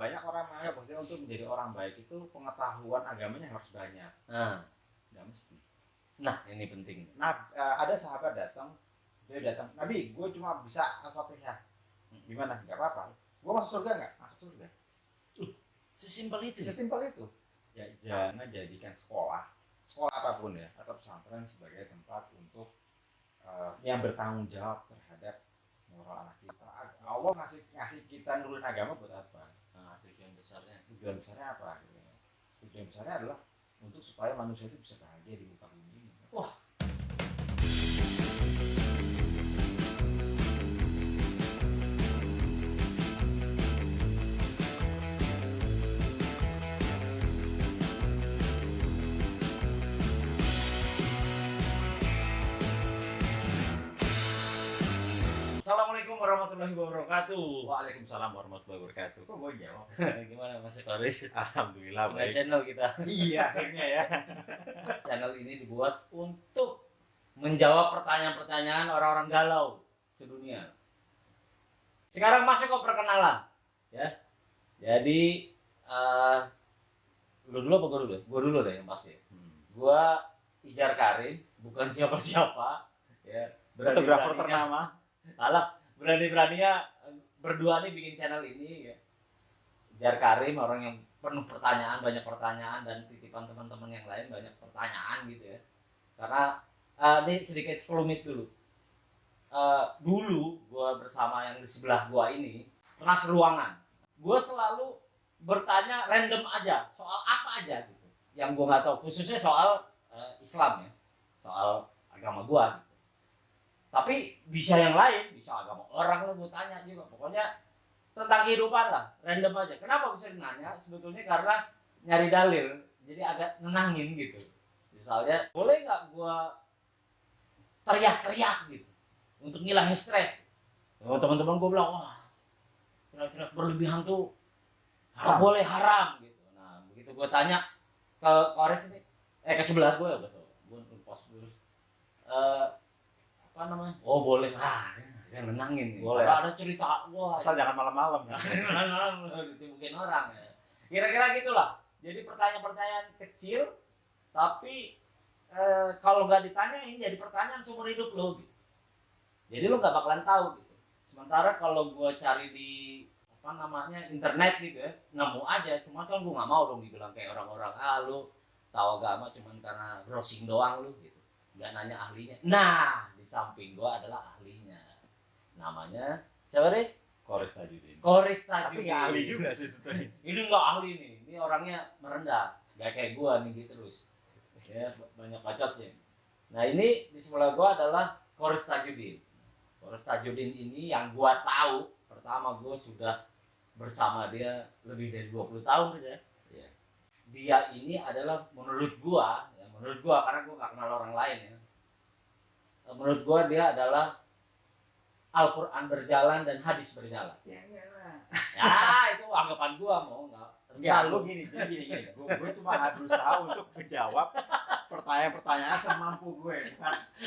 banyak orang menganggap bahwa untuk menjadi orang baik itu pengetahuan agamanya harus banyak. Nggak mesti. Nah, ini penting. Nah, ada sahabat datang, dia datang, Nabi, gue cuma bisa Al-Fatihah. Gimana? Nggak apa-apa. Gue masuk surga nggak? Masuk surga. Sesimpel itu. Sesimpel itu. Ya, jangan jadikan sekolah apapun ya, atau pesantren sebagai tempat untuk yang bertanggung jawab terhadap moral anak kita. Allah ngasih kita nurunin agama buat apa? Nah, tujuan besarnya apa? Tujuan besarnya adalah untuk supaya manusia itu bisa bahagia di muka bumi ini. Wah. Assalamualaikum warahmatullahi wabarakatuh. Waalaikumsalam warahmatullahi wabarakatuh. Kok gue jawab? Gimana Mas Koris? Alhamdulillah Punya baik. channel kita. Iya, akhirnya ya. Channel ini dibuat untuk menjawab pertanyaan-pertanyaan orang-orang galau sedunia. Sekarang masuk ke perkenalan, ya. Jadi lu dulu apa gue dulu? Gue dulu deh yang pasti. Gua Ijar Karim, bukan siapa-siapa, ya. Fotografer ternama. Alah, berani-beraninya berdua nih bikin channel ini ya. Ijar Karim, orang yang penuh pertanyaan, banyak pertanyaan, dan titipan teman-teman yang lain banyak pertanyaan gitu ya. Karena ini sedikit sekelumit dulu. Dulu gua bersama yang di sebelah gua ini pernah seruangan. Gua selalu bertanya random aja, soal apa aja gitu. Yang gua nggak tahu, khususnya soal Islam ya, soal agama gua. Tapi bisa yang lain, bisa agama orang lah gue tanya juga. Pokoknya tentang kehidupan lah, random aja. Kenapa bisa nanya? Sebetulnya karena nyari dalil, jadi agak nenangin gitu. Misalnya, boleh nggak gue teriak-teriak gitu untuk ngilangin stres? Oh, teman-teman gue bilang, wah, teriak-teriak berlebihan tuh nggak boleh, haram gitu. Nah, begitu gue tanya ke Kores ini, ke sebelah gue, betul, gue post dulu. Apa namanya? Oh boleh, yang nenangin nih. Boleh. Kalau ada cerita, wah Asal jangan malam-malam. ditibukin orang ya. Kira-kira gitulah. Jadi pertanyaan-pertanyaan kecil, tapi kalau nggak ditanyain jadi pertanyaan seumur hidup lo. Gitu. Jadi lo nggak bakalan tahu gitu. Sementara kalau gue cari di internet gitu ya, nemu aja. Cuma kan gue nggak mau dong dibilang kayak orang-orang, lo tahu agama cuman karena browsing doang lo gitu. Nggak nanya ahlinya. Nah, di samping gua adalah ahlinya. Namanya siapa, Riz? Kores Tajudin. Tapi nggak ahli juga sih sebetulnya. Ini nggak ahli nih. Ini orangnya merendah. Nggak kayak gua nih gitu terus. Ya, banyak bacotnya. Nah, ini di sebelah gua adalah Kores Tajudin. Kores Tajudin ini yang gua tahu, pertama gua sudah bersama dia lebih dari 20 tahun saja. Ya. Dia ini adalah menurut gua karena gue gak kenal orang lain ya, menurut gue dia adalah Al-Quran berjalan dan hadis berjalan. Ya itu anggapan gue, mau nggak terserah lu. Gini. Gue cuma berusaha untuk menjawab pertanyaan-pertanyaan semampu gue.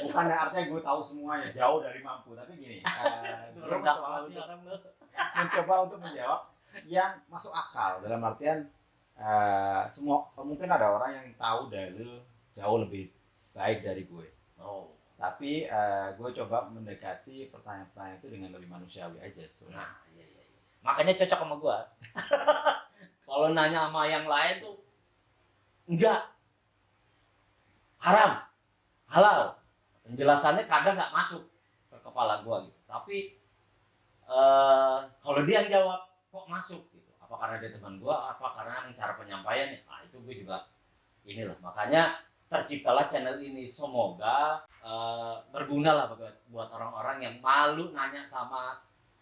Bukan artinya gue tahu semuanya, jauh dari mampu. Tapi gini, gue mencoba untuk menjawab yang masuk akal. Dalam artian semua, mungkin ada orang yang tahu dalil jauh lebih baik dari gue. Tapi gue coba mendekati pertanyaan-pertanyaan itu dengan lebih manusiawi aja sebetulnya. Nah, iya. Makanya cocok sama gue. Kalau nanya sama yang lain tuh enggak, haram, halal. Penjelasannya kadang nggak masuk ke kepala gue gitu. Tapi kalau dia yang jawab kok masuk gitu. Apa karena dia teman gue, apa karena cara penyampaiannya? Itu gue juga inilah. Makanya terciptalah channel ini. Semoga berguna lah buat orang-orang yang malu nanya sama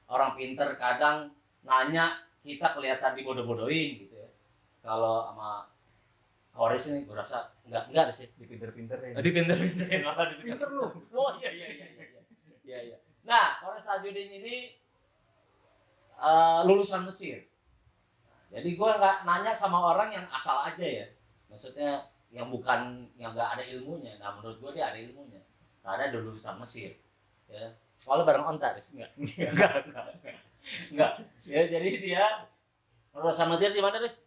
orang pinter. Kadang nanya kita kelihatan dibodoh-bodohin gitu ya. Kalau sama Kores ini gue rasa enggak sih Dipinter-pinterin. Dipinter-pinterin, malah Pinter lu. Oh iya. Nah, Kores Tajudin ini lulusan Mesir. Jadi gue nggak nanya sama orang yang asal aja ya. Maksudnya yang nggak ada ilmunya. Nah, menurut gue dia ada ilmunya karena dia lulusan Mesir ya. Sekolah bareng Onta, enggak. Ya, jadi dia Kalau Samatir di mana, Riz?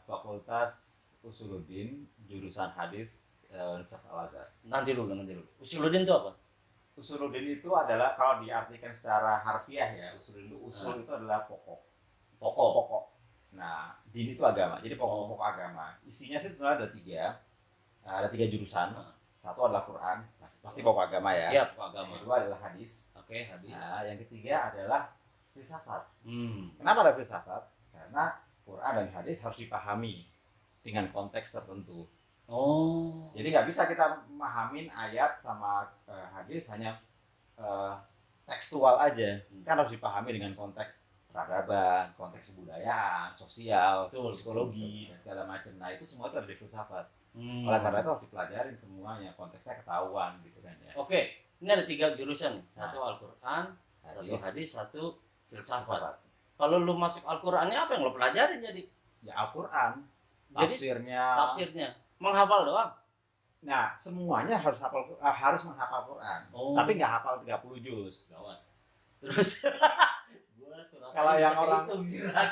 Fakultas Usuluddin, jurusan hadis, Universitas Al-Azhar. Nanti dulu. Usuluddin itu apa? Usuluddin itu adalah, kalau diartikan secara harfiah ya, usul itu adalah pokok. Nah, din itu agama. Jadi pokok-pokok agama. Isinya sih sebenarnya ada tiga jurusan. Satu adalah Quran, pasti pokok agama ya. Iya, pokok agama. Yang kedua adalah hadis. Oke, hadis. Nah, yang ketiga adalah filsafat. Hmm. Kenapa ada filsafat? Karena Quran dan hadis harus dipahami dengan konteks tertentu. Oh. Jadi nggak bisa kita memahamin ayat sama hadis hanya tekstual aja. Kan harus dipahami dengan konteks peradaban, konteks kebudayaan, sosial, Betul, psikologi, dan segala macam. Nah, itu semua itu ada di filsafat. Hmm. Oleh karena itu harus dipelajarin semuanya, konteksnya ketahuan gitu kan ya. Oke, ini ada 3 jurusan nih. Satu Al-Quran, satu Hadis, hadis, satu filsafat. filsafat. Kalau lu masuk Al-Qurannya apa yang lu pelajarin jadi? Ya Al-Quran, Jadi, tafsirnya. Tafsirnya menghafal doang. Nah, semuanya harus menghafal Quran. Oh. Tapi nggak hafal 30 juz. Gawat. Terus Kalau yang orang orang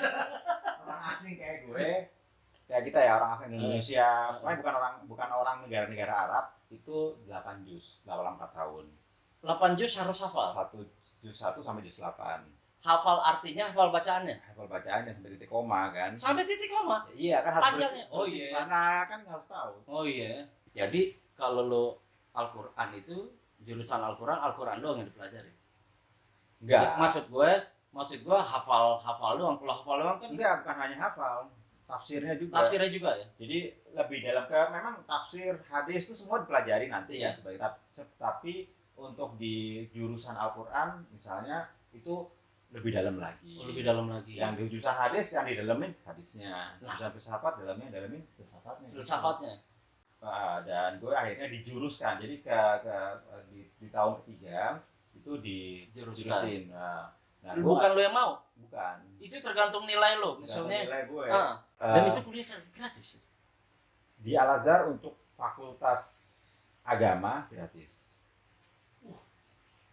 orang asing kayak gue, kayak kita ya, orang asing Indonesia, pokoknya bukan orang negara-negara Arab, itu 8 juz, 84 tahun. 8 juz harus hafal. 1 sampai juz 8. Hafal artinya, hafal bacaannya. Hafal bacaannya sampai titik koma kan. Sampai titik koma. Iya kan, harus Panjangnya. Oh iya. Mana kan harus tahu. Oh iya. Jadi kalau lu Al-Quran itu jurusan Al-Quran doang yang dipelajari. Enggak. Maksud gue hafal doang. Kalau hafal doang kan Enggak, bukan hanya hafal, tafsirnya juga. tafsirnya juga ya. Jadi lebih dalam ke, memang tafsir hadis itu semua dipelajari nanti Iya. ya sebagai tapi untuk di jurusan Al-Quran misalnya itu lebih dalam lagi. Lebih dalam lagi. Yang di jurusan hadis yang didalemin hadisnya, Nah. jurusan filsafat dalamin filsafatnya. Filsafatnya. Dan gue akhirnya dijuruskan. Jadi di tahun ketiga itu dijurusin. Nah, Bukan lu yang mau. bukan. Itu tergantung nilai lu. Misalnya. Nilai gue. Dan itu kuliah gratis. Di Al-Azhar untuk fakultas agama gratis.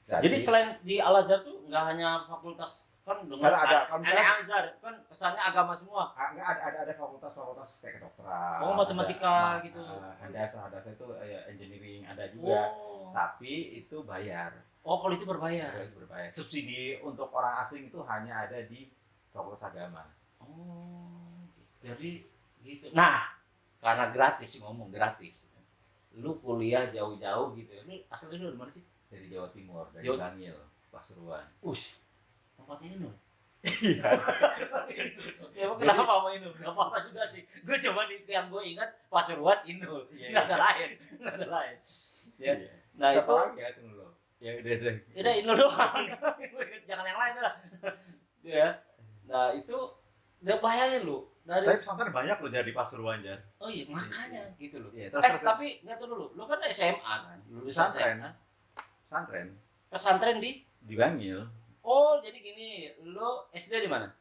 Gratis. Jadi selain di Al-Azhar tuh nggak hanya fakultas kan dengan Karena kalau misalnya- Al-Azhar kan kesannya agama semua. Enggak, ada fakultas kayak kedokteran. Oh, matematika gitu. Handasa itu ya, engineering ada juga. Oh. Tapi itu bayar. Oh, kalau itu berbayar. Itu berbayar. Subsidi untuk orang asing itu hanya ada di fakultas agama. Oh, jadi gitu. Nah, karena gratis ngomong gratis. Lu kuliah jauh-jauh gitu. Lu asalnya lu dari mana sih? Dari Jawa Timur, dari Jawa- Bangil, Pasuruan. Tempatnya Inul. Ya, emang kenapa mau Inul? Gak apa-apa juga sih. Gue cuma yang gue ingat Pasuruan Inul. Iya, Nggak ada lain. Nggak ada lain. Ya. Iya. Nah Satu itu lagi ya itu lo. Ya udah. udah Inul doang. Jangan yang lain lah. Ya. Nah itu udah bayangin lu dari. Tapi pesantren banyak loh dari Pasuruan, Jar. Oh iya makanya gitu loh. Iya, Tapi nggak tahu dulu. Lu kan SMA kan. Lulus Pesantren. SMA. Pesantren Pesantren di. di Bangil. Oh jadi gini. Lu SD di mana?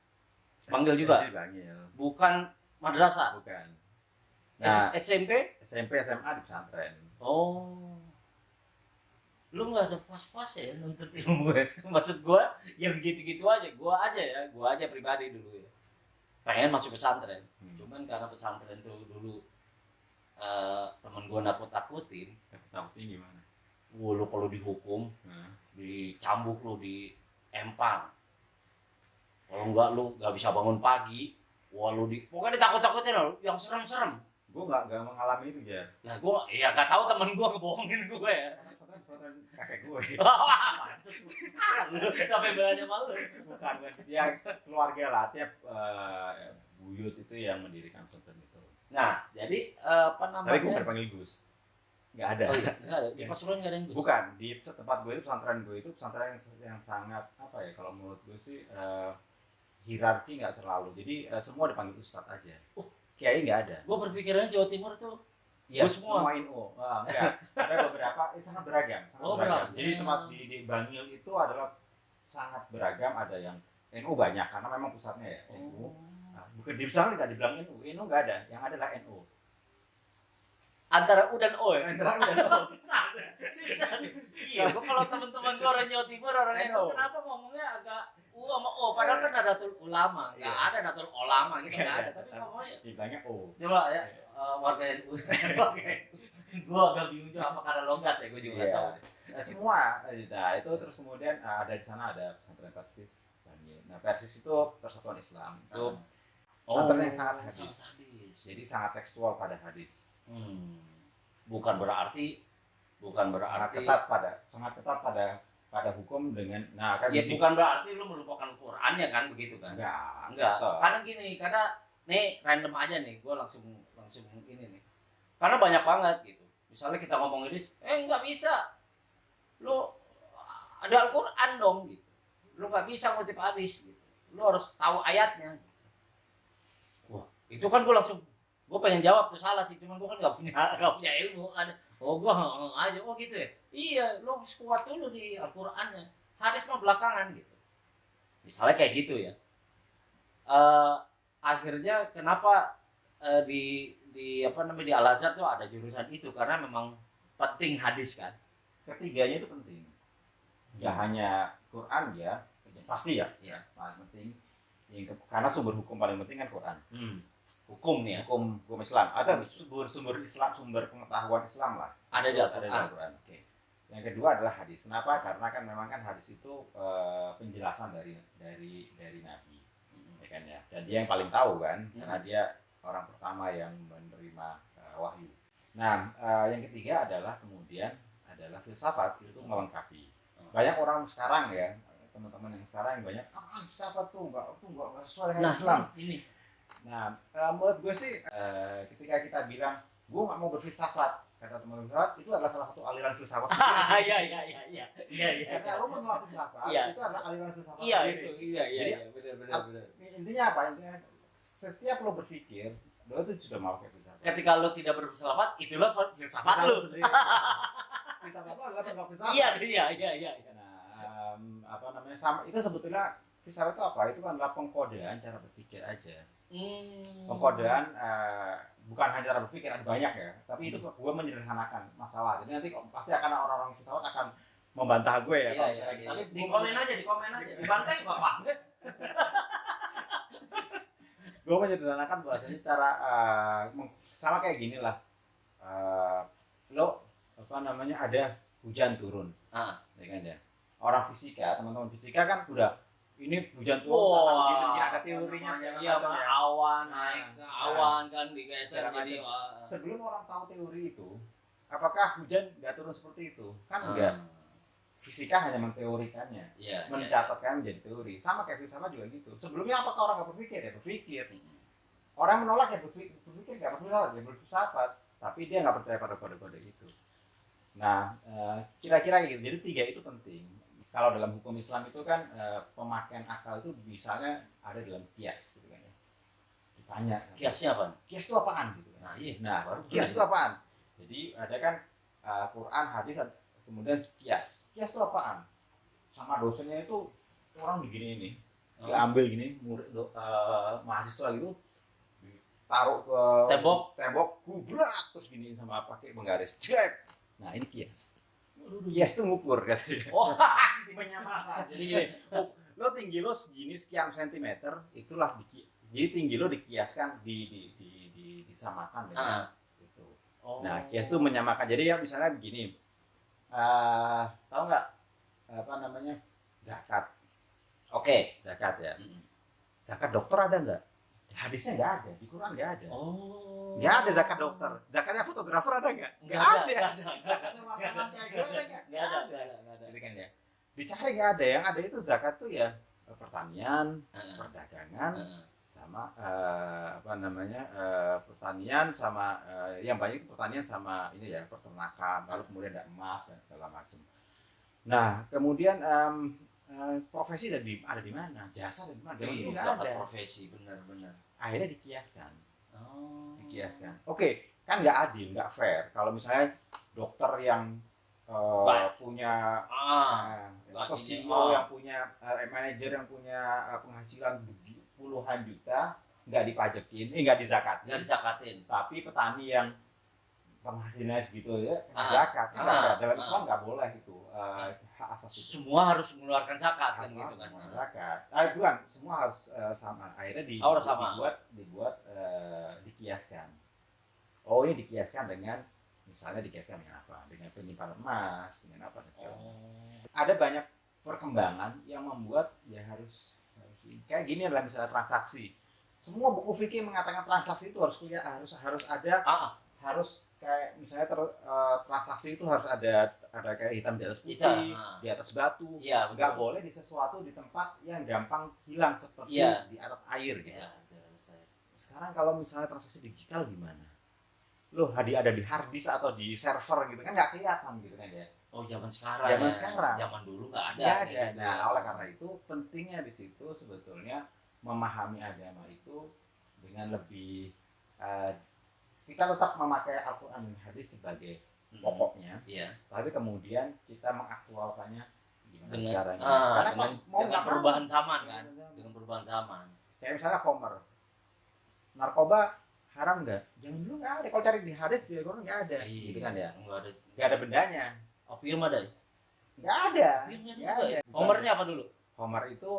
Bangil juga. Di Bangil. Bukan madrasah. Bukan. Nah, SMP. SMP SMA di pesantren. Oh. Lu nggak ada pas-pas ya nuntut ilmu ya? Maksud gua yang gitu-gitu aja. Gua aja pribadi dulu ya. Pengen masuk pesantren. Cuman karena pesantren tuh dulu temen gua nakut-nakutin. Takutnya gimana? Lu kalau dihukum, dicambuk lu di empang. Kalau enggak lu nggak bisa bangun pagi. Wah lu pokoknya ditakut-takutin lu yang serem-serem. Gue nggak mengalami itu, Jar. Nah gua ya nggak tahu temen gua ngebohongin gue ya. Pesantren kakek gue. Pantes lu sampai berani malu. Bukan. Ya keluarga lah, tiap buyut itu yang mendirikan pesantren itu. Nah, jadi apa namanya? Tapi gue nggak dipanggil Gus. Nggak ada. Oh iya, nggak ada. Di Pasuruan nggak ada yang Gus. Bukan, di tempat gue itu pesantren yang sangat apa ya, kalau menurut gue sih hierarki nggak terlalu. Jadi semua dipanggil Ustadz aja. Kiai nggak ada. Gue berpikirannya Jawa Timur tuh Ya, Gus semua. NU. Enggak. Ada beberapa, itu sangat beragam. beragam. Jadi tempat di Bangil itu adalah sangat beragam. Ada yang NU banyak karena memang pusatnya ya NU. Nah, bukan di sana nggak dibilang NU nggak ada. Yang ada adalah NU. Antara U dan O ya. Antara U dan O. Susah. Iya, gue kalau teman-teman gue orang Jawa Timur orang NU, kenapa ngomongnya agak U sama O, padahal kan ada Nahdlatul Ulama, nggak Iya. ada Nahdlatul Ulama gitu, nggak ada. Iya, Tapi ngomongnya dibilangnya O. coba ya warga NU. Gue agak bingung juga apa karena logat ya, gue juga nggak Iya. tahu. Nah, semua nah itu terus kemudian ada di sana ada pesantren Persis. Nah, Persis itu Persatuan Islam. Itu pesantren yang sangat hadis. hadis. Jadi sangat tekstual pada hadis. Bukan berarti Sangat ketat pada hukum dengan kan ya gini. bukan berarti lu melupakan Qurannya kan, begitu kan? Enggak. betul. Karena gini, karena nih random aja nih, gue langsung ini nih. Karena banyak banget gitu. Misalnya kita ngomong ini, nggak bisa. Lu ada Al-Quran dong gitu. Lu nggak bisa ngutip hadis gitu. Lu harus tahu ayatnya. Wah, itu kan gue pengen jawab tuh salah sih, cuman gue kan nggak punya ilmu kan. Oh gue aja, oh gitu ya. Iya, lu harus kuat dulu di Al-Qurannya. Hadis mah belakangan gitu. Misalnya kayak gitu ya. Akhirnya kenapa di apa namanya di Al-Azhar tuh ada jurusan itu karena memang penting hadis kan. Ketiganya itu penting. Nggak hanya Quran ya, pasti ya. Iya. Paling penting. Karena sumber hukum paling penting kan Quran. Hukum nih ya. Hukum Islam atau sumber Islam, sumber pengetahuan Islam lah. Ada di Ada di Al-Quran. Al-Quran. Oke. Yang kedua adalah hadis. Kenapa? Karena kan memang kan hadis itu penjelasan dari Nabi, ya kan ya. Dan dia yang paling tahu kan, karena dia orang pertama yang menerima wahyu. Nah, yang ketiga adalah kemudian adalah filsafat itu melengkapi. Banyak orang sekarang ya, teman-teman yang sekarang yang banyak filsafat tuh nggak sesuai dengan Islam. Ini. Nah, menurut gue sih ketika kita bilang gue nggak mau berfilsafat, kata teman filsafat itu adalah salah satu aliran filsafat. Iya. Karena lo menolak filsafat, Iya. itu adalah aliran filsafat. Iya sendiri. itu. Iya, benar. Intinya apa? Intinya setiap lo berpikir, lo itu sudah mau kayak filsafat. Ketika lo tidak berfilsafat, itulah filsafat lo. sendiri. Filsafat lo adalah penolak filsafat. Iya. Nah, apa namanya? Sama itu sebetulnya filsafat itu apa? Itu kan adalah pengkodean cara berpikir aja. Pengkodean bukan hanya cara berpikir, ada banyak ya. Tapi itu gue menyederhanakan masalah. Jadi nanti pasti akan orang-orang filsafat akan membantah gue ya. Iya. Tapi Di komen aja. Dibantai nggak apa? Gue menyederhanakan bahasanya cara sama kayak gini lah. Lo apa namanya ada hujan turun, ya kan ya. Orang fisika, teman-teman fisika kan udah ini hujan turun mungkin ada teorinya Iya, awan naik ke awan kan digeser jadi sebelum orang tahu teori itu, apakah hujan nggak turun seperti itu? Kan enggak. Fisika hanya menteorikannya, mencatatkan menjadi teori. Sama kayak filsafat juga gitu. Sebelumnya apakah orang nggak berpikir? Ya berpikir. Orang menolak ya berpikir nggak berfilsafat, ya berfilsafat. Tapi dia nggak percaya pada kode-kode itu. Nah, kira-kira gitu. Jadi tiga itu penting. Kalau dalam hukum Islam itu kan pemakaian akal itu misalnya ada dalam kias, gitu kan ya. Ditanya. Kiasnya apa? Kias itu apaan? Gitu kan. Nah, Kias itu apaan? Jadi ada kan Quran, hadis, kemudian kias. Kias itu apaan? Sama dosennya itu orang begini ini, diambil gini, mahasiswa gitu, taruh ke tembok, gubrak terus gini sama pakai penggaris, jrek. Nah ini kias. Kias itu ngukur katanya. Menyamakan. Jadi gini, lo tinggi lo segini sekian sentimeter, itulah jadi tinggi lo dikiaskan, disamakan dengan itu. Nah kias itu menyamakan. Jadi ya misalnya begini. Tahu nggak apa namanya zakat? Oke. Zakat ya. Zakat dokter ada nggak? Hadisnya nggak ada, di Quran nggak ada. Nggak ada zakat dokter. Zakatnya fotografer ada nggak? Nggak ada. Zakatnya makanan kayak gue ada nggak? Nggak ada. Jadi kan ya. Dicari nggak ada. Yang ada itu zakat tuh ya pertanian, perdagangan, sama apa namanya pertanian sama yang banyak itu pertanian sama ini ya peternakan, lalu kemudian ada emas dan segala macam. Nah kemudian profesi ada di mana, jasa ada di mana, Nggak ada profesi benar-benar. Akhirnya dikiaskan. Oke, kan nggak adil, nggak fair kalau misalnya dokter yang punya atau CEO yang punya manajer yang punya penghasilan puluhan juta nggak dipajekin, nggak dizakatin. Tapi petani yang penghasilannya segitu ya zakat. Dalam Islam nggak boleh itu. hak asasi itu. Semua harus mengeluarkan zakat kan Semua gitu kan. zakat. Bukan, semua harus sama. Akhirnya Harus sama. dibuat dikiaskan. Oh, ini dikiaskan dengan misalnya dikiaskan dengan apa? Dengan penyimpanan emas, dengan apa? Ada banyak perkembangan yang membuat ya harus kayak gini adalah misalnya transaksi. Semua buku fikih mengatakan transaksi itu harus ada harus kayak misalnya transaksi itu harus ada kayak hitam di atas putih, di atas batu. Iya, nggak boleh di sesuatu di tempat yang gampang hilang seperti di atas air gitu. Sekarang kalau misalnya transaksi digital gimana? Loh, ada di hard disk atau di server gitu kan nggak kelihatan gitu kan ya. Oh, zaman sekarang. Zaman dulu nggak ada. Nggak ada. Gitu. Nah, oleh karena itu pentingnya di situ sebetulnya memahami agama itu dengan lebih kita tetap memakai Al-Quran dan hadis sebagai pokoknya, tapi kemudian kita mengaktualkannya gimana sekarang. Karena dengan perubahan zaman kan, dengan perubahan zaman. Kayak misalnya Homer, narkoba haram nggak? Jangan dulu nggak ada. Kalau cari di hadis di Al-Quran nggak ada, gitu kan ya? Nggak ada bendanya. Opium ada? Nggak ada. Nggak ada. Homernya apa dulu? Homer itu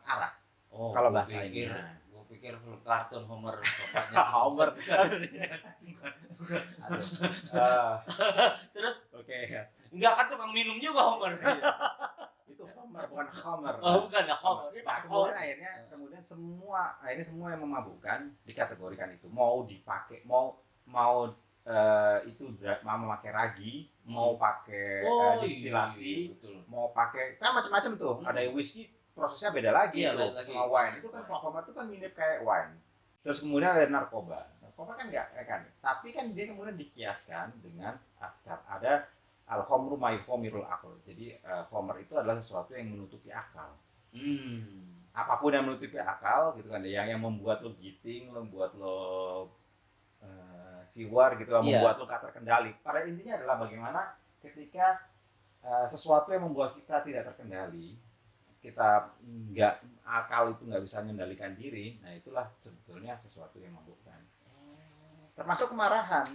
arak. Oh, kalau bahasa ini. Gue pikir kartun Homer bapaknya. Homer. Terus? Oke. Enggak kan tukang minum juga Homer. Itu Homer bukan Homer. Oh, bukan ya Homer. Nah, kemudian semua yang memabukkan dikategorikan itu. Mau dipakai, mau itu mau memakai ragi, mau pakai distilasi, mau pakai kan macam-macam tuh. Ada yang whisky prosesnya beda lagi tuh. Sama wine itu kan Homer itu kan mirip kayak wine. Terus kemudian ada narkoba. Narkoba kan enggak kan. Tapi kan dia kemudian dikiaskan dengan ada al-khamru ma yukhamirul aql. Jadi khamr itu adalah sesuatu yang menutupi akal. Apapun yang menutupi akal gitu kan, yang membuat lo giting, membuat lo siwar gitu, membuat lo tak terkendali. Pada intinya adalah bagaimana ketika sesuatu yang membuat kita tidak terkendali, kita akal itu nggak bisa mengendalikan diri, nah itulah sebetulnya sesuatu yang memabukkan. Termasuk kemarahan.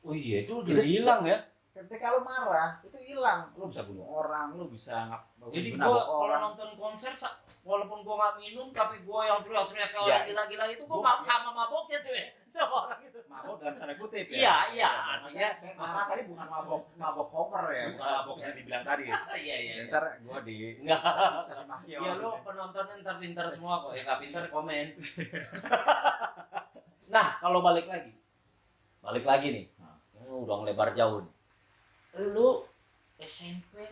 Oh iya, itu udah hilang ya. Ketika lo marah itu hilang, lo bisa bunuh orang, lo bisa jadi gua kalau nonton konser walaupun gua nggak minum tapi gua yang teriak-teriak kayak orang gila-gila itu gua sama maboknya tuh ya sama orang itu. Mabok dalam tanda kutip ya. Iya, artinya marah tadi bukan mabok Homer ya, bukan mabok yang dibilang tadi. Iya. Ntar gua di enggak. maki. Ya lo penontonnya ntar pintar semua kok, ya nggak pintar komen. Nah kalau balik lagi nih, udah ngelebar jauh nih. Lu SMP,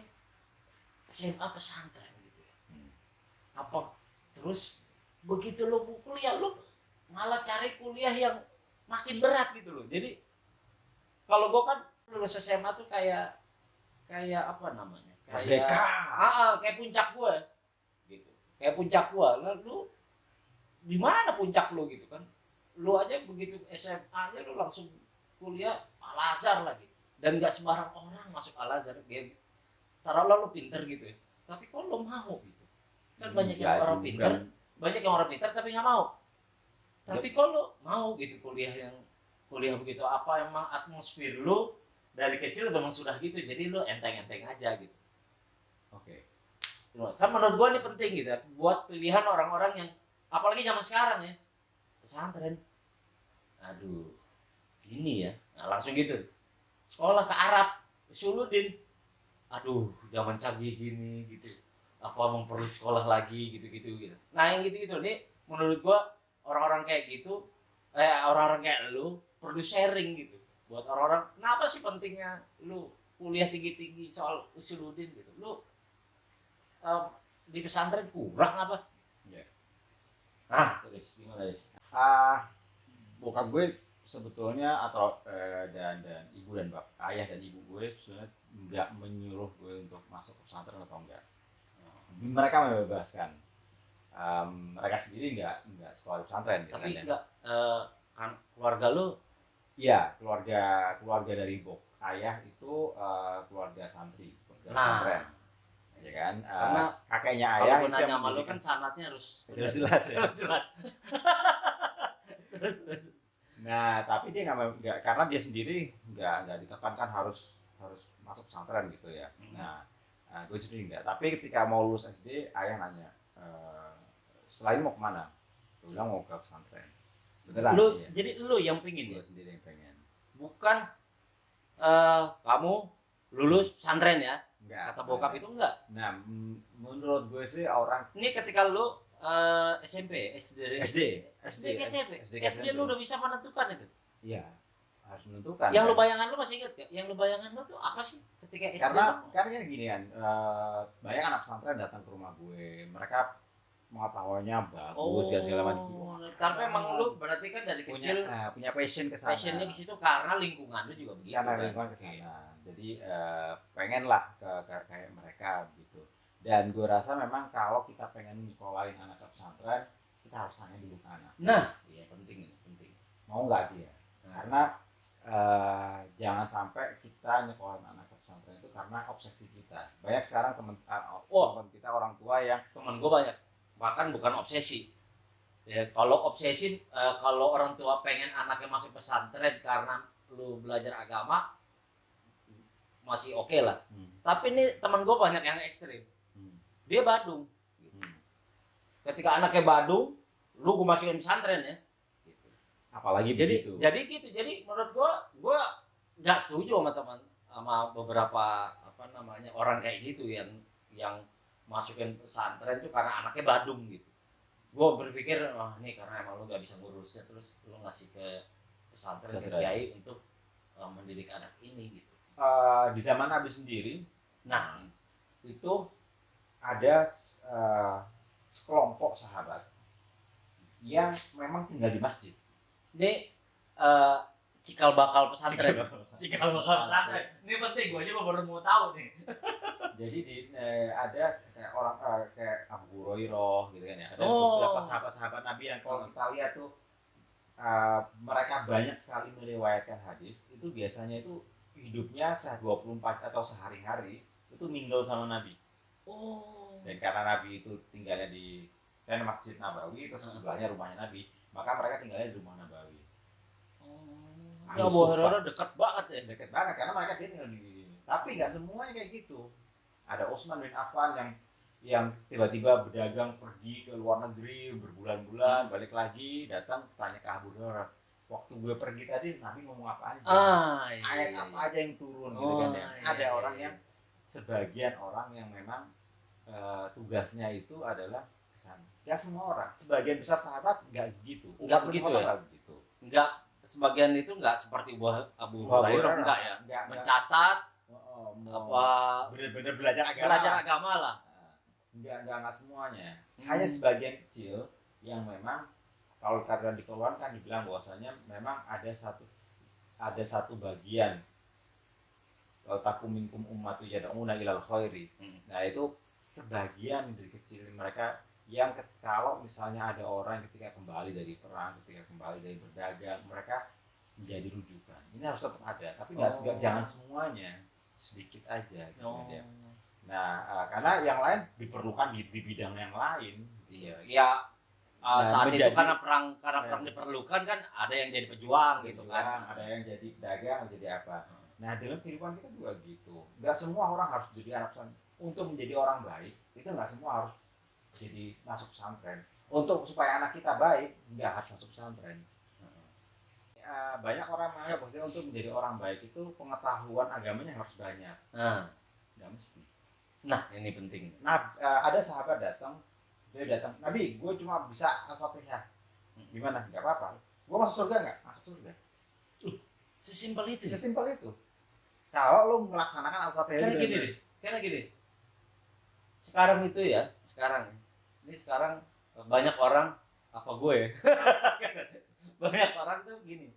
SMA pesantren gitu ya. Apa terus begitu lu kuliah lu malah cari kuliah yang makin berat gitu loh. Jadi kalau gua kan lulus SMA tuh kayak apa namanya? Kayak puncak gua gitu. Kayak puncak gua. Lalu di mana puncak lu gitu kan? Lu aja begitu SMA aja lu langsung kuliah Al-Azhar lagi. Dan nggak sembarang orang masuk Al-Azhar gitu. Taruhlah lu pinter gitu ya. Tapi kok lo mau gitu? Kan banyak yang orang pinter tapi nggak mau. Tapi kok lo mau gitu kuliah begitu, apa emang atmosfer lu dari kecil memang sudah gitu. Jadi lu enteng-enteng aja gitu. Oke. Kan menurut gua ini penting gitu ya, buat pilihan orang-orang yang apalagi zaman sekarang ya. Pesantren. Aduh. Gini ya. Nah, langsung gitu. Sekolah ke Arab, Suludin. Aduh, zaman canggih gini gitu. Apa emang perlu sekolah lagi gitu. Nah, yang gitu nih menurut gua orang-orang kayak gitu, orang-orang kayak lu perlu sharing gitu. Buat orang-orang, kenapa sih pentingnya lu kuliah tinggi-tinggi soal Suludin gitu. Lu di pesantren kurang apa? Ya. Nah, terus gimana, Des? Bokap gue sebetulnya atau dan ibu dan bapak, ayah dan ibu gue sebenarnya nggak menyuruh gue untuk masuk ke pesantren atau enggak. Mereka membebaskan. Mereka sendiri nggak sekolah pesantren. Tapi enggak kan keluarga lu? Iya, keluarga dari ayah itu keluarga santri, keluarga pesantren. Ya kan? Karena kakeknya ayah kalau nanya sama lu kan sanatnya harus jelas ya. jelas. Terus. Nah, tapi dia nggak karena dia sendiri nggak ditekankan harus masuk pesantren gitu ya. Nah, Nah, gue jadi enggak. Tapi ketika mau lulus SD, ayah nanya, setelah ini mau kemana? Gue bilang mau ke pesantren. Beneran? Lu Iya. jadi lu yang pingin Gue ya, sendiri yang pengen. bukan kamu lulus pesantren ya, Enggak. kata bokap itu enggak. Nah, menurut gue sih orang Ini ketika lu SMP, SD, SD ke SMP, SD ke SD lu udah bisa menentukan itu. iya harus menentukan. Yang lu kan? bayangan lu masih inget gak? Yang lu bayangan lu tuh apa sih ketika SD? Karena gini kan, banyak anak pesantren datang ke rumah gue, mereka pengetahuannya bagus dan segala macam. Tapi emang lu berarti kan dari kecil punya passion ke sana. passionnya di situ karena lingkungan lu juga begitu. Karena kan? lingkungan ke sana. Jadi pengen lah ke kayak mereka gitu. Dan gue rasa memang kalau kita pengen nyekolahin anak ke pesantren, kita harus tanya dulu ke anak. Nah, iya penting. Mau nggak dia? Karena jangan sampai kita nyekolahin anak ke pesantren itu karena obsesi kita. Banyak sekarang teman kita orang tua yang Temen gue banyak, bahkan bukan obsesi. Ya, kalau obsesi, kalau orang tua pengen anaknya masuk pesantren karena lu belajar agama, masih oke lah. Tapi ini temen gue banyak yang ekstrim. Dia Badung. Ketika anaknya Badung, lu gue masukin pesantren ya. apalagi begitu. Jadi menurut gue nggak setuju sama beberapa orang kayak gitu yang masukin pesantren itu karena anaknya Badung gitu. Gue berpikir, nih karena emang lu nggak bisa ngurusnya, terus lu ngasih ke pesantren ke kiai untuk mendidik anak ini gitu. Di zaman Nabi sendiri, Nah, itu ada sekelompok sahabat yang memang tinggal di masjid. ini cikal bakal pesantren. Cikal bakal pesantren. Ini penting, gue aja baru mau tahu nih. Jadi ada kayak orang kayak Abu Hurairah gitu kan ya. Ada Oh. beberapa sahabat-sahabat Nabi yang kalau kita lihat tuh mereka banyak sekali meriwayatkan hadis. Itu biasanya itu hidupnya 24 atau sehari-hari itu mingle sama Nabi. Oh. Dan karena Nabi itu tinggalnya di Masjid Nabawi, terus sebelahnya rumahnya Nabi, maka mereka tinggalnya di rumah Nabawi. Ya Abu Hurairah dekat banget ya. Dekat banget karena mereka dia tinggal di. Tapi nggak semuanya kayak gitu. Ada Utsman bin Affan yang tiba-tiba berdagang pergi ke luar negeri berbulan-bulan, balik lagi datang tanya ke Abu Hurairah, waktu gue pergi tadi Nabi ngomong apa aja, ayat apa aja yang turun gitu kan ya. Ada orang yang sebagian orang yang memang tugasnya itu adalah kesana. Gak semua orang, sebagian besar sahabat nggak begitu. Nggak begitu ya? Nggak begitu. Enggak, sebagian itu enggak seperti Abu Hurairah enggak ya. Nggak. Mencatat apa Bener-bener belajar agama. belajar agama lah. Enggak semuanya. Hanya sebagian kecil yang memang kalau karena dikeluarkan dibilang bahwasanya memang ada satu bagian takum minkum ummatu yad'una ilal khairi. Nah, itu sebagian dari kecil mereka yang kalau misalnya ada orang ketika kembali dari perang, ketika kembali dari berdagang, mereka menjadi rujukan. Ini harus tetap ada, tapi jangan semuanya, sedikit aja gitu ya. Nah, karena yang lain diperlukan di bidang yang lain. Iya, ya saat itu menjadi- karena perang diperlukan kan ada yang jadi pejuang gitu kan. Ada yang jadi pedagang, jadi apa. Nah, dalam kehidupan kita juga gitu. Nggak semua orang harus jadi anak pesantren. Untuk menjadi orang baik, itu nggak semua harus jadi masuk pesantren. Untuk supaya anak kita baik, nggak harus masuk pesantren. Banyak orang menganggap bahwa untuk menjadi orang baik itu pengetahuan agamanya harus banyak. Nggak mesti. Nah, ini penting. Nah, ada sahabat datang, dia datang, Nabi, gue cuma bisa Al-Fatihah. Gimana? Nggak apa-apa. Gue masuk surga nggak? Masuk surga. Sesimpel itu. Sesimpel itu. Kalau lo melaksanakan Al-Fatihah Karena gini. Sekarang itu ya, sekarang banyak orang apa gue ya? Banyak orang tuh gini.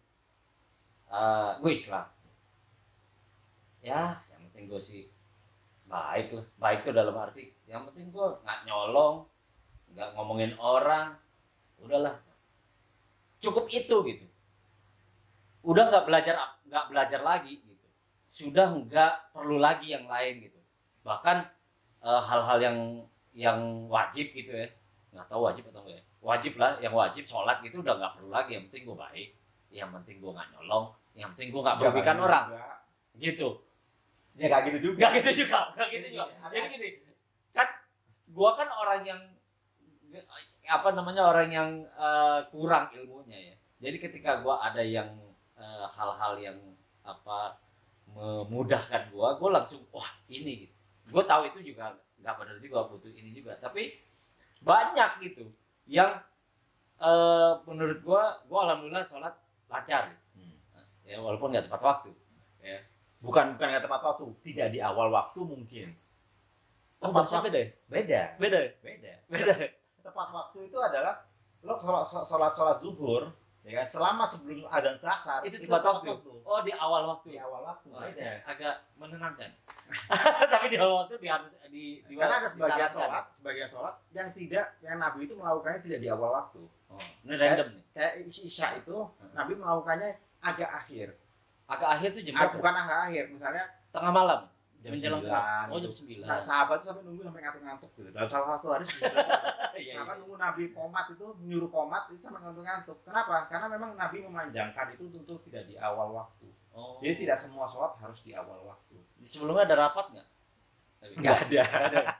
Gue Islam. Ya, yang penting gue sih baik lah. Baik itu dalam arti yang penting gue nggak nyolong, nggak ngomongin orang, udahlah. Cukup itu gitu. Udah nggak belajar lagi gitu. Sudah nggak perlu lagi yang lain gitu. Bahkan hal-hal yang wajib gitu ya, nggak tahu wajib atau enggak ya, wajib lah, yang wajib sholat gitu udah nggak perlu lagi. Yang penting gue baik, yang penting gue nggak nyolong, yang penting gue nggak merugikan orang gitu. Ya nggak gitu juga. Gak gitu juga. Jadi gini, kan gua kan orang yang orang yang kurang ilmunya ya. Jadi ketika gua ada yang hal-hal yang memudahkan gua langsung wah ini gitu. Gua tahu itu juga nggak benar juga, butuh ini juga. Tapi banyak gitu yang menurut gua alhamdulillah sholat lancar. Ya walaupun nggak tepat waktu. Ya. Bukan nggak tepat waktu, tidak di awal waktu mungkin. Tepat beda ya? Beda. Beda. Tepat waktu itu adalah lo kalau sholat zuhur, ya kan, selama sebelum adzan asar Itu tepat waktu. Oh, di awal waktu. Di awal waktu. Oh, Beda. agak menenangkan. Tapi di awal waktu Karena ada sebagian disarankan. sholat yang Nabi itu melakukannya tidak di awal waktu. Oh, ini random nih. Kayak Isya itu Nabi melakukannya agak akhir. Agak akhir tuh jam berapa? Bukan agak akhir, misalnya Tengah malam. jam Menjelang 9. Oh, jam 9. Nah, sahabat itu sampai nunggu sampai ngantuk-ngantuk gitu. Dalam salah satu hadis sahabat nunggu Nabi komat itu, nyuruh komat itu sampai ngantuk-ngantuk. Kenapa? Karena memang Nabi memanjangkan itu tentu tidak di awal waktu. Oh. Jadi tidak semua sholat harus di awal waktu. Sebelumnya ada rapat nggak? Nggak ada.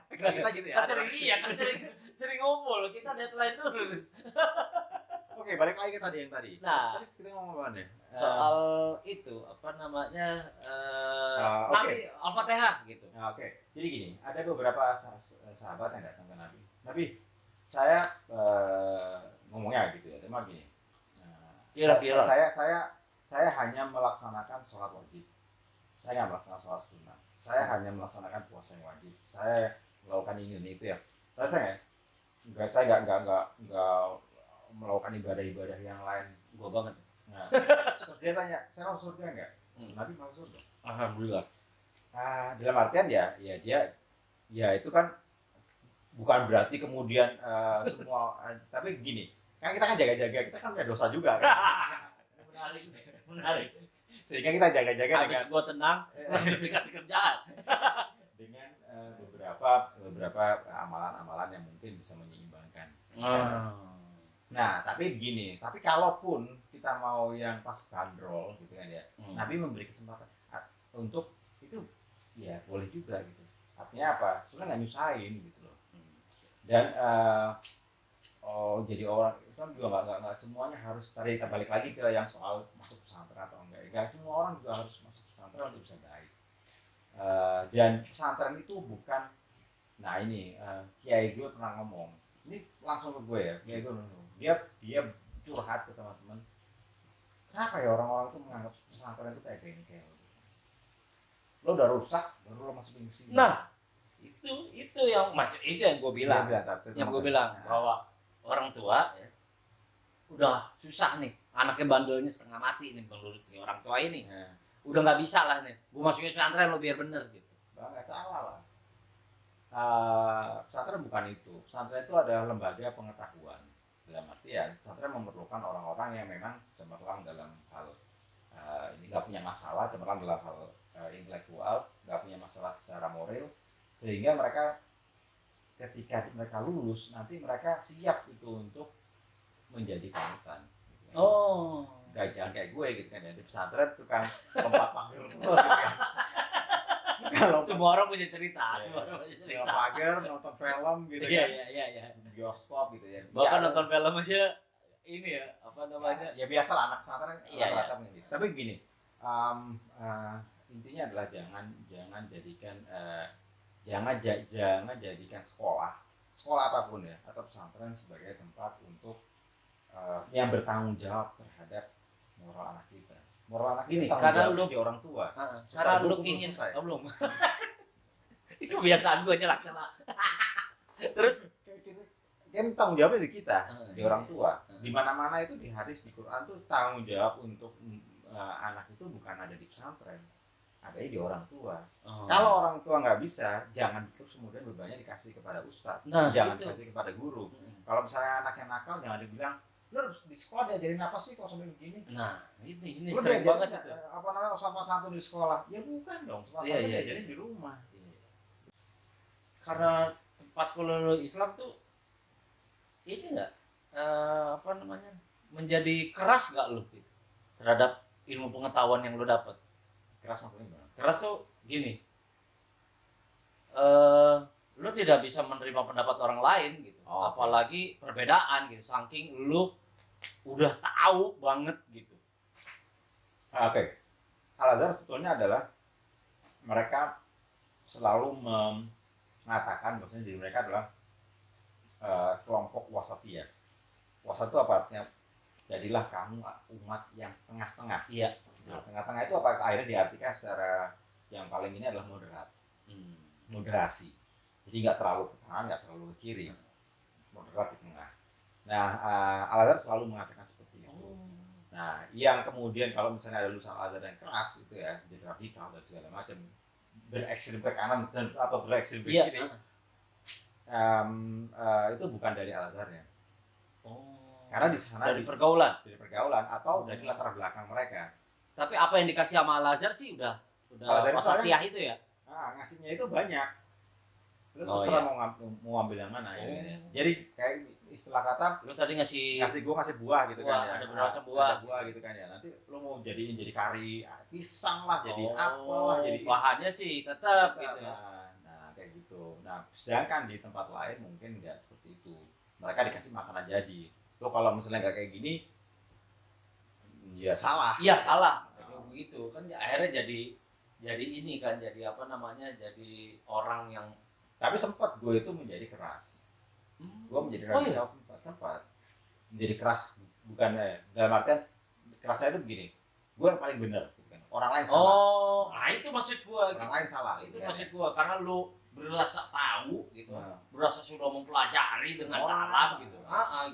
Kita gitu ya. Kan sering ngumpul. Kita deadline dulu. Oke, balik lagi ke yang tadi. Nah, tadi kita ngomong apa nih? soal itu Nabi Al-Fatihah gitu. Oke. Jadi gini, ada beberapa sahabat yang datang ke Nabi. Nabi, saya ngomongnya gitu ya, tema gini. Kira-kira. Saya hanya melaksanakan sholat wajib. Saya nggak melaksanakan sholat sunnah. Saya hanya melaksanakan puasa yang wajib. Saya melakukan ini itu ya. Saya nggak melakukan ibadah-ibadah yang lain. Gua banget. Nah, terus dia tanya, saya mau surga nggak? Nabi mau surga. Alhamdulillah. Dalam artian ya dia itu kan bukan berarti kemudian semua, tapi gini, kan kita kan jaga-jaga, kita kan punya dosa juga kan. Menarik. Sehingga kita jaga-jaga Habis dengan gua tenang, langsung dikasih kerjaan. dengan beberapa amalan-amalan yang mungkin bisa menyeimbangkan. Nah, tapi begini, tapi kalaupun kita mau yang pas bandrol gitu kan ya, Nabi memberi kesempatan untuk itu ya boleh juga gitu. Artinya apa? Sebenarnya nggak nyusahin gitu loh. Dan jadi orang Islam juga nggak semuanya harus tadi kita balik lagi ke yang soal masuk pesantren atau enggak. Nggak semua orang juga harus masuk pesantren untuk bisa baik. Dan pesantren itu bukan, nah ini kiai gue pernah ngomong, ini langsung ke gue ya, kiai gue dia curhat ke teman-teman, kenapa ya orang-orang itu menganggap pesantren itu kayak bengkel, lo udah rusak baru lo masukin ke sini. Nah, itu yang gue bilang, bahwa orang tua ya, udah susah nih, anaknya bandelnya setengah mati nih, menurut si orang tua ini. Udah nggak bisa lah nih, gue masukin pesantren lo biar bener gitu. Nggak salah lah. Pesantren bukan itu. Pesantren itu adalah lembaga pengetahuan. Dalam artian pesantren memerlukan orang-orang yang memang cemerlang dalam hal ini, nggak punya masalah, cemerlang dalam hal intelektual, nggak punya masalah secara moral, sehingga mereka ketika mereka lulus nanti mereka siap itu untuk menjadi panutan. Oh. Gak jangan kayak gue gitu kan ya, di pesantren tukang lompat pagar terus gitu kan. Kalau Semua orang punya cerita, lompat pagar, nonton film gitu kan. Iya. Bioskop gitu ya. Bahkan Ya, nonton film aja ini ya, ya biasa lah anak pesantren Iya, rata-rata gitu. Tapi gini, intinya adalah jangan jadikan sekolah apapun ya atau pesantren sebagai tempat untuk yang bertanggung jawab terhadap moral anak kita. Moral anak Gini, kita karena tanggung jawab lu- di orang tua. karena lu Belum ingin selesai. belum. Itu kebiasaan gue nyelak-nyelak. Terus Kan tanggung jawabnya di kita, di Iya. orang tua. Di mana-mana itu di hadis di Quran tuh tanggung jawab untuk anak itu bukan ada di pesantren, ada di orang tua. Kalau orang tua nggak bisa, jangan terus kemudian bebannya dikasih kepada ustadz, Nah, jangan itu. dikasih kepada guru. Kalau misalnya anaknya nakal, jangan dibilang, lu di sekolah diajarin apa sih kok sampai begini? Nah, ini Lu sering diajarin banget itu. apa namanya sopan santun di sekolah? Ya bukan dong, sopan Iya, santun iya, diajarin di rumah. Karena tempat kuliah Islam tuh ini enggak menjadi keras nggak lu gitu terhadap ilmu pengetahuan yang lu dapat. Keras maksudnya gimana? Keras tuh gini, lu tidak bisa menerima pendapat orang lain gitu. Oh, Apalagi perbedaan gitu. Saking lu udah tahu banget gitu. Oke. Al-Azhar sebetulnya adalah mereka selalu mengatakan bahwasanya diri mereka adalah kelompok wasatiyah. Wasat itu apa artinya? Jadilah kamu umat yang tengah-tengah. Iya. Nah, tengah-tengah itu apa? Akhirnya diartikan secara yang paling ini adalah moderat. Moderasi. Jadi nggak terlalu ke kanan, nggak terlalu ke kiri. Moderat di tengah. Nah, Al-Azhar selalu mengatakan seperti itu. Nah, yang kemudian kalau misalnya ada lulusan Al-Azhar yang keras gitu ya, jadi radikal dan segala macam, berekstrim ke kanan dan atau berekstrim ke Iya. kiri, itu bukan dari Al-Azharnya. Karena di sana Dari pergaulan. dari pergaulan atau dari latar belakang mereka. Tapi apa yang dikasih sama Al-Azhar sih udah Al-Azhar itu wasatiyah itu ya. Nah, ngasihnya itu banyak. Lu Oh, terserah iya. mau ambil yang mana ya. Oh. Jadi kayak istilah kata Lu tadi ngasih gua ngasih buah gitu buah, kan ya. ada bermacam buah. Ada buah gitu kan ya. Nanti lu mau jadiin jadi kari pisang lah, jadi Oh, apel lah, jadi bahannya sih tetap gitu ya. Nah, kayak gitu. Nah, sedangkan di tempat lain mungkin nggak seperti itu. Mereka dikasih makanan jadi. Lo kalau misalnya nggak kayak gini, ya salah. Iya salah. Kayak begitu kan akhirnya jadi ini kan jadi apa namanya jadi orang yang Tapi sempat gue itu menjadi keras. Gue menjadi Oh, iya? radikal sempat menjadi keras, bukannya dalam artian kerasnya itu begini. Gue yang paling benar, gitu kan. Orang lain salah. Oh, nah itu maksud gua. Orang lain salah. Itu gitu kan. maksud gua karena lu berasa tahu gitu. Nah. Berasa sudah mempelajari dengan Orang dalam lain. gitu.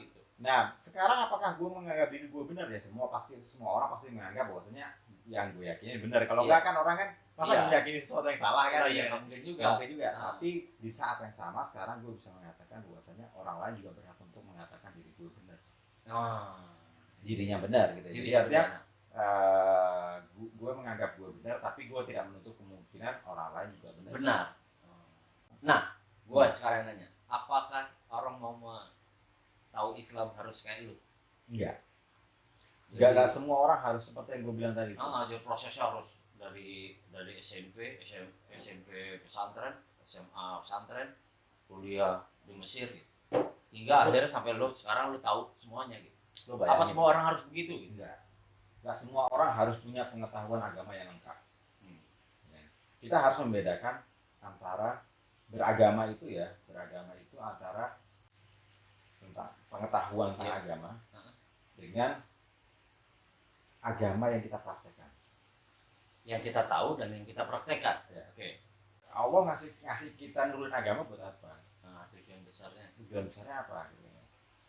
Gitu. Nah, sekarang apakah gue menganggap diri gue benar ya? Semua orang pasti menganggap bahwasanya yang gue yakini benar. Kalau Iya. enggak kan orang kan masa Iya. meyakini sesuatu yang salah kan? Iya, Kan? mungkin juga. Nggak mungkin juga. Ah. Tapi di saat yang sama sekarang gue bisa mengatakan bahwasanya orang lain juga berhak untuk mengatakan diri gue benar. Dirinya benar gitu. Jadi Jadi artinya gue menganggap gue benar, tapi gue tidak menutup kemungkinan orang lain juga benar. benar. Nah, gua sekarang nanya, apakah orang mau tahu Islam harus kayak lu? Enggak. Jadi, Enggak semua orang harus seperti yang gue bilang tadi. jadi prosesnya harus dari SMP pesantren, SMA pesantren, kuliah di Mesir gitu. Hingga akhirnya sampai lu sekarang lu tahu semuanya gitu. Lo Apa bayangin. semua orang harus begitu gitu? Enggak semua orang harus punya pengetahuan agama yang lengkap. Ya. Kita harus membedakan antara beragama itu antara tentang pengetahuan tentang agama dengan agama yang kita praktekkan. Yang kita tahu dan yang kita praktekkan. Ya. Oke. Allah ngasih kita nurunin agama buat apa? Nah, tujuan besarnya. Tujuan besarnya apa?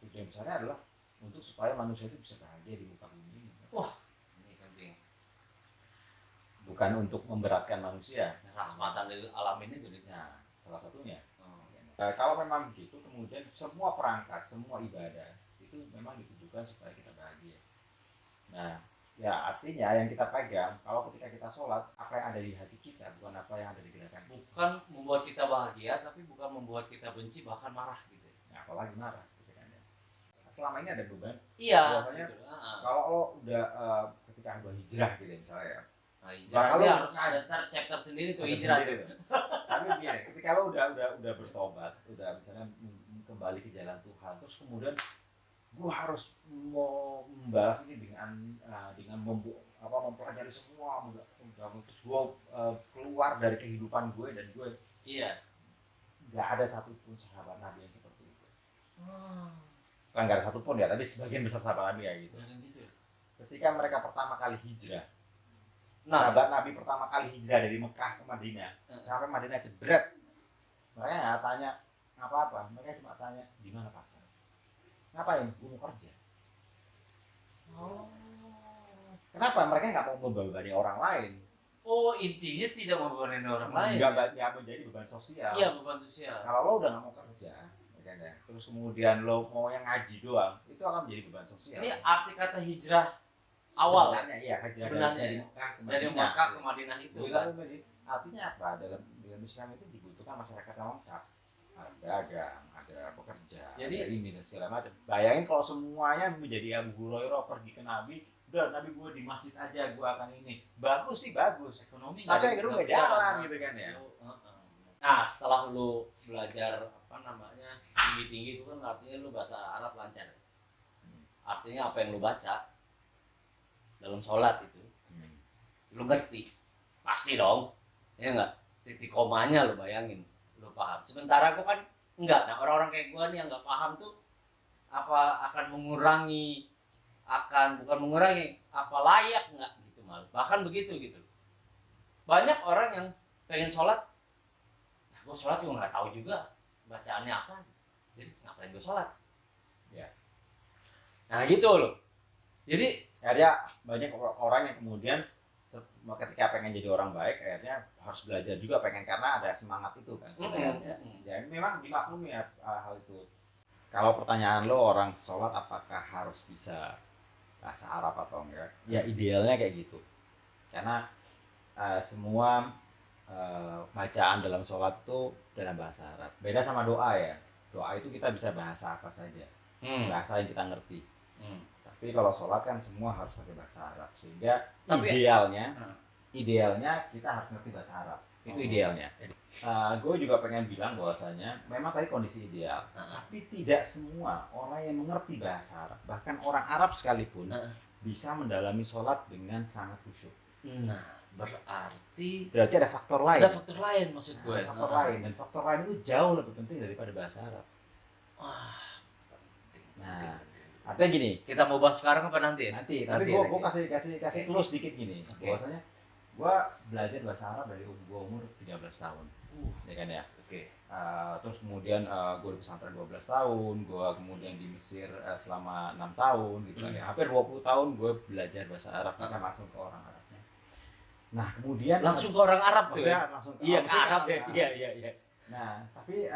Tujuan besarnya adalah untuk supaya manusia itu bisa bahagia di muka bumi ini. Wah, ini penting. Bukan untuk memberatkan manusia. Rahmatan lil alamin itu Nah, salah satunya. Oh. Kalau memang begitu, kemudian semua perangkat, semua ibadah itu memang ditujukan supaya kita bahagia. Nah, ya artinya yang kita pegang, kalau ketika kita sholat, apa yang ada di hati kita, bukan apa yang ada di gerakan. Bukan membuat kita bahagia, tapi bukan membuat kita benci bahkan marah gitu. Nah, apalagi marah. Gitu kan, ya. Selama ini ada beban. Iya. Bahwasanya Gitu. kalau lo udah ketika lo hijrah gitu ya, misalnya ya. Nah, hijrah Kalau ini harus ada ada chapter sendiri tuh ada hijrah. sendiri tuh. Tapi begini, ketika lo udah bertobat, udah misalnya kembali ke jalan Tuhan, terus kemudian gue harus mau membalas ini dengan mempelajari semua, terus gue keluar dari kehidupan gue dan gue Iya. nggak ada satupun sahabat Nabi yang seperti itu. Kan nggak ada satupun ya, tapi sebagian besar sahabat Nabi ya gitu. Gitu. Ketika mereka pertama kali hijrah, Nah, sahabat Nabi pertama kali hijrah dari Mekah ke Madinah, sampai Madinah jebret, mereka nggak tanya apa-apa, mereka cuma tanya di mana pasar. Ngapain? Gue mau kerja. Kenapa? Mereka nggak mau membebani orang lain. oh intinya tidak membebani orang lain. Nggak menjadi beban sosial. Iya, beban sosial. Kalau lo udah nggak mau kerja, ya kan ya, terus kemudian lo mau yang ngaji doang, itu akan menjadi beban sosial. Ini arti kata hijrah awal Sebenarnya iya, hijrah Sebenarnya, dari Mekah ke dari Madinah. Makkah ke Madinah itu Itu kan. artinya apa? Dalam Islam itu dibutuhkan masyarakat yang lengkap. Ada dagang, ada pekerja, Jadi, ada ini dan segala macam. Bayangin kalau semuanya menjadi Abu Hurairah pergi ke Nabi, udah Nabi gue di masjid aja, gue akan ini. Bagus sih bagus. Ekonomi Tapi nggak akhirnya nggak bisa, jalan kan? gitu kan ya. Nah, setelah lu belajar apa namanya tinggi-tinggi itu kan artinya lu bahasa Arab lancar. Artinya apa yang lu baca dalam sholat itu, lu ngerti, pasti dong, ya enggak? Titik komanya lu bayangin, lu paham. Sementara aku kan enggak. Nah, orang-orang kayak gua nih yang enggak paham tuh apa akan mengurangi, bukan mengurangi, apa layak enggak gitu malah. Bahkan begitu gitu. Banyak orang yang pengen sholat, gue sholat juga nggak tahu juga bacaannya apa, jadi ngapain gue sholat ya. Nah gitu loh, jadi Akhirnya banyak orang yang kemudian ketika pengen jadi orang baik akhirnya harus belajar juga pengen karena ada semangat itu kan sebenarnya. Ya memang dimaklumi ya hal itu. Kalau pertanyaan lo orang sholat apakah harus bisa bahasa Arab atau enggak? Ya idealnya kayak gitu. Karena semua bacaan dalam sholat itu dalam bahasa Arab. Beda sama doa ya. Doa itu kita bisa bahasa apa saja, bahasa yang kita ngerti. Tapi kalau sholat kan semua harus pakai bahasa Arab. Sehingga idealnya kita harus ngerti bahasa Arab. Itu idealnya. Gue juga pengen bilang bahwasanya memang tadi kondisi ideal, tapi tidak semua orang yang mengerti bahasa Arab, bahkan orang Arab sekalipun bisa mendalami sholat dengan sangat khusyuk. nah berarti ada faktor lain. ada faktor lain maksud gue. Faktor lain, dan faktor lain itu jauh lebih penting daripada bahasa Arab. Wah, Nah, artinya gini, kita mau bahas sekarang apa nanti? nanti tapi gue kasih clue sedikit gini. Bahwasanya gue belajar bahasa Arab dari gue umur 13 tahun. Ya kan ya. Terus kemudian gue di pesantren 12 tahun, gue kemudian di Mesir selama 6 tahun gitu kan ya. Hampir 20 tahun gue belajar bahasa Arab kan langsung ke orang Arabnya. Nah, kemudian Langsung ke orang Arab tuh. Ya, langsung ke ke Arab ya. Iya. Nah, tapi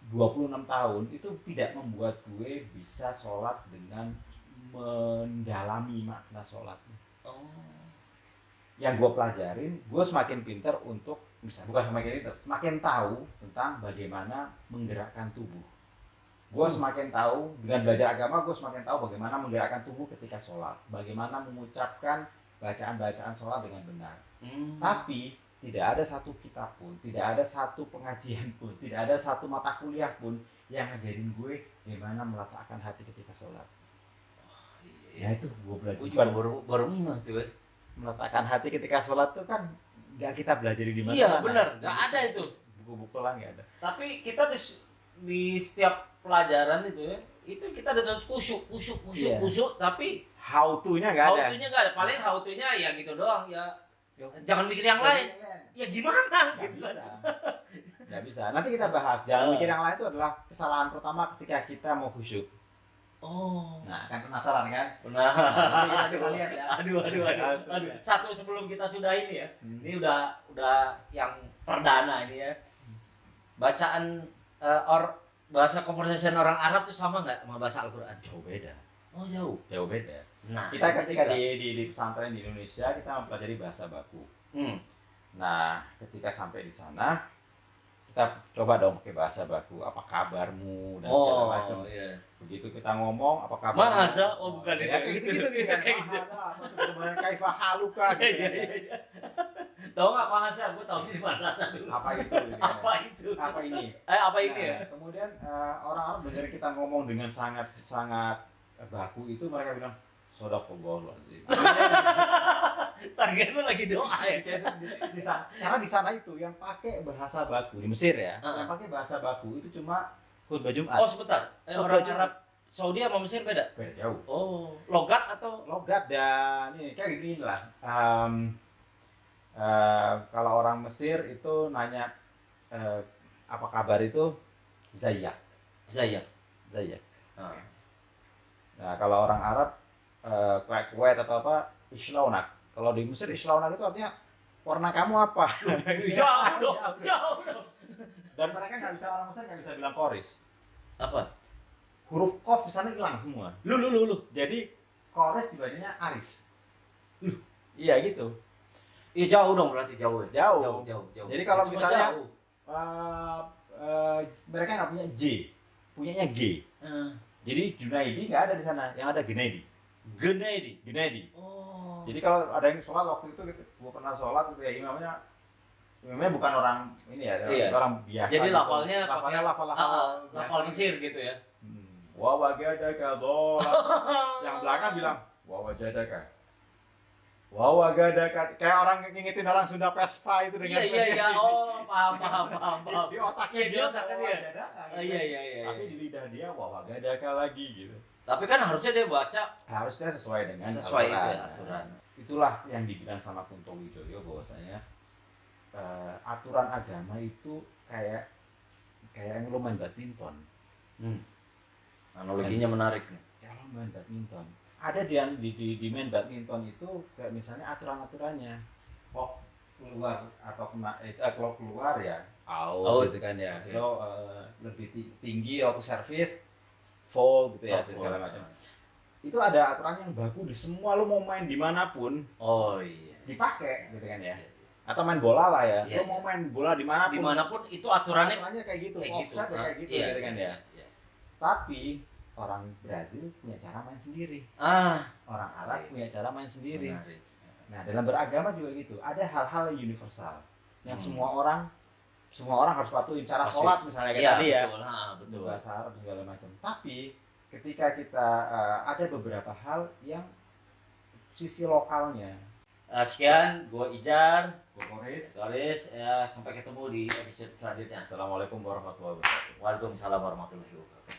26 tahun itu tidak membuat gue bisa sholat dengan mendalami makna sholatnya. Yang gue pelajarin, gue semakin pintar untuk semakin tahu tentang bagaimana menggerakkan tubuh. Gue semakin tahu dengan belajar agama, gue semakin tahu bagaimana menggerakkan tubuh ketika sholat, bagaimana mengucapkan bacaan-bacaan sholat dengan benar. Tapi tidak ada satu kitab pun, tidak ada satu pengajian pun, tidak ada satu mata kuliah pun yang ngajarin gue gimana meletakkan hati ketika sholat. Ya itu gue belajar. Gue juga baru tuh. Meletakkan hati ketika sholat tuh kan nggak kita belajar di mana. Iya benar, nggak ada itu. Buku-buku lah nggak ada. Tapi kita di setiap pelajaran itu ya, itu kita ada kusyuk, tapi How to-nya nggak ada. How to-nya nggak ada. Paling how to-nya ya gitu doang ya. Jangan mikir yang lain. Ya gimana gitu kan. Nggak bisa. Nanti kita bahas. Jangan mikir yang lain itu adalah kesalahan pertama ketika kita mau khusyuk. Nah, kan penasaran kan? Benar. Nanti kita lihat ya. Aduh. Satu sebelum kita sudah ini ya. Ini udah yang perdana ini ya. Bacaan bahasa conversation orang Arab tuh sama nggak sama bahasa Al-Qur'an? Jauh beda. Jauh beda. Nah, kita ketika di pesantren di Indonesia kita mempelajari bahasa baku. Nah, ketika sampai di sana kita coba dong pakai bahasa baku. Apa kabarmu dan segala macam. Iya. Begitu kita ngomong apa kabar? Masa? Bukan itu. Ya, kayak gitu. Kaifa haluka. Iya. Tahu nggak masa? Gue tahu di mana dulu. Apa itu? Apa itu? Apa ini? Apa ini ya? Kemudian orang-orang dengar kita ngomong dengan sangat baku itu mereka bilang Shadaqallahul-Azim. Target lu lagi doa ya. Karena di sana itu yang pakai bahasa baku di Mesir ya, yang pakai bahasa baku itu cuma khutbah Jumat. Sebentar. Orang Arab Saudi sama Mesir beda? Beda jauh. Logat atau logat dan ini kayak gini lah. Kalau orang Mesir itu nanya apa kabar itu Zayak. Nah, kalau orang Arab Kuwait atau apa Islaunak. Kalau di Mesir Islaunak itu artinya warna kamu apa? Jauh. Dan mereka orang Mesir nggak bisa bilang koris. Apa? Huruf kof di sana hilang semua. Lu. Jadi koris dibacanya aris. Iya gitu. Iya jauh dong berarti jauh. Jadi kalau misalnya mereka nggak punya J, punyanya G. Jadi Junaidi nggak ada di sana, yang ada Genaidi. Jadi kalau ada yang sholat waktu itu, gue pernah sholat itu ya imamnya Memang bukan orang ini ya, Iya. orang biasa. Jadi gitu. lafalnya lafalnya lafal lafal Mesir gitu ya. Wa wagadaka dhola. Yang belakang bilang wa wajadaka. Wa wagadaka, kayak orang ngingetin orang Sunda Vespa itu dengan Iya. Oh, paham. di otaknya Iya, di dia otaknya wa dia. wajadaka, Oh, gitu. iya. Tapi di lidah dia wa wagadaka lagi gitu. Tapi kan harusnya dia baca Harusnya sesuai dengan sesuai itu aturan. ya, aturan. Itulah yang dibilang sama Kunto Wijoyo bahwasanya aturan agama itu kayak yang lo main badminton. Analoginya menarik nih. Kalau main badminton, ada di main badminton itu kayak misalnya aturan-aturannya. Kok keluar atau kalau keluar ya out gitu kan ya. Okay. Kalau lebih tinggi waktu servis fall gitu ya, segala macam. Itu ada aturan yang baku di semua, lo mau main dimanapun Oh iya. dipakai gitu kan ya. Atau main bola lah ya, Iya, lo mau main bola dimanapun Itu aturannya kayak gitu, kayak gitu. offset ya kayak gitu Iya, gitu kan ya. Iya. Tapi orang Brazil punya cara main sendiri, orang Arab punya cara main sendiri. Menarik. Nah, dalam beragama juga gitu, ada hal-hal yang universal yang semua orang harus patuhin. Cara Pasti. sholat misalnya kayak Iya, tadi ya, betul. bahasa Arab segala macam. Tapi ketika kita ada beberapa hal yang sisi lokalnya. Sekian, gua Ijar, Boris. Doris, ya sampai ketemu di episode selanjutnya. Assalamualaikum warahmatullahi wabarakatuh. Waalaikumsalam warahmatullahi wabarakatuh.